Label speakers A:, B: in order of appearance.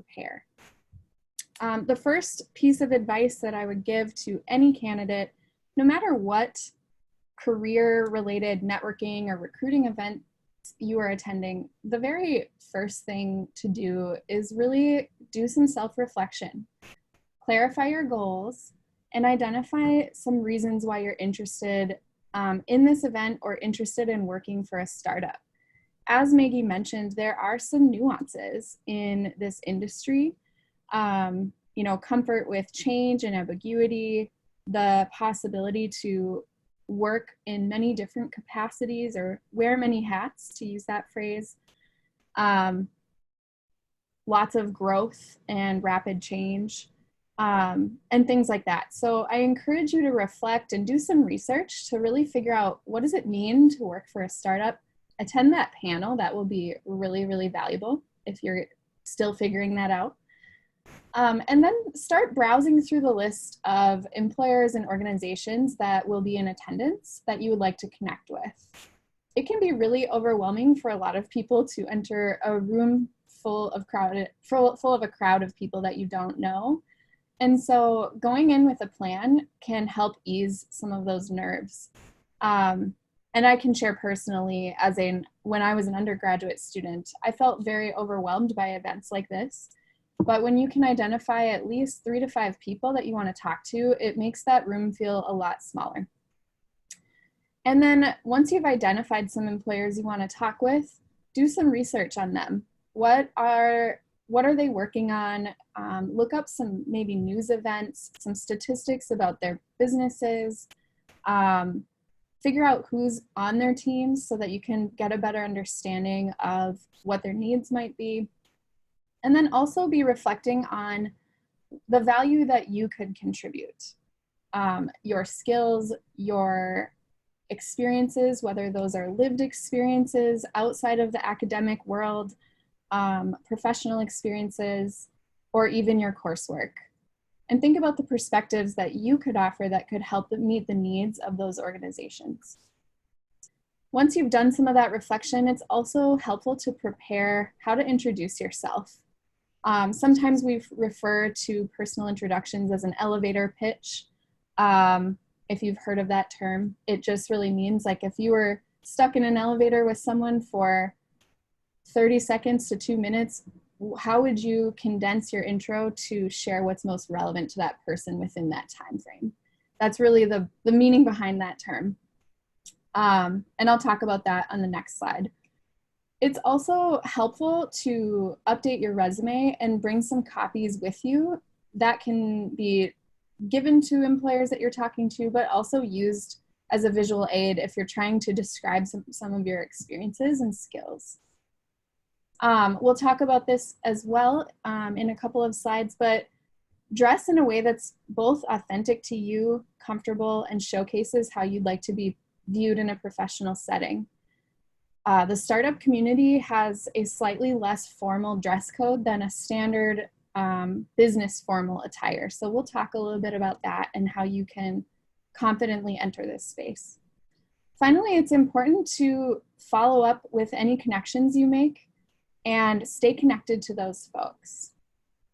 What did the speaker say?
A: prepare. The first piece of advice that I would give to any candidate, no matter what career-related networking or recruiting event you are attending, the very first thing to do is really do some self-reflection. Clarify your goals and identify some reasons why you're interested in this event or interested in working for a startup. As Maggie mentioned, there are some nuances in this industry. You know, comfort with change and ambiguity, the possibility to work in many different capacities or wear many hats, to use that phrase. Lots of growth and rapid change, and things like that. So I encourage you to reflect and do some research to really figure out, what does it mean to work for a startup? Attend that panel. That will be really, really valuable if you're still figuring that out. And then start browsing through the list of employers and organizations that will be in attendance that you would like to connect with. It can be really overwhelming for a lot of people to enter a room full of a crowd of people that you don't know. And so going in with a plan can help ease some of those nerves. And I can share personally, when I was an undergraduate student, I felt very overwhelmed by events like this. But when you can identify at least 3 to 5 people that you want to talk to, it makes that room feel a lot smaller. And then once you've identified some employers you want to talk with, do some research on them. What are they working on? Look up some maybe news events, some statistics about their businesses. Figure out who's on their teams so that you can get a better understanding of what their needs might be. And then also be reflecting on the value that you could contribute. Your skills, your experiences, whether those are lived experiences outside of the academic world, professional experiences, or even your coursework. And think about the perspectives that you could offer that could help meet the needs of those organizations. Once you've done some of that reflection, it's also helpful to prepare how to introduce yourself. Sometimes we refer to personal introductions as an elevator pitch. If you've heard of that term, it just really means like if you were stuck in an elevator with someone for 30 seconds to 2 minutes, how would you condense your intro to share what's most relevant to that person within that time frame? That's really the meaning behind that term. And I'll talk about that on the next slide. It's also helpful to update your resume and bring some copies with you that can be given to employers that you're talking to, but also used as a visual aid if you're trying to describe some of your experiences and skills. We'll talk about this as well in a couple of slides, but dress in a way that's both authentic to you, comfortable, and showcases how you'd like to be viewed in a professional setting. The startup community has a slightly less formal dress code than a standard business formal attire. So we'll talk a little bit about that and how you can confidently enter this space. Finally, it's important to follow up with any connections you make and stay connected to those folks.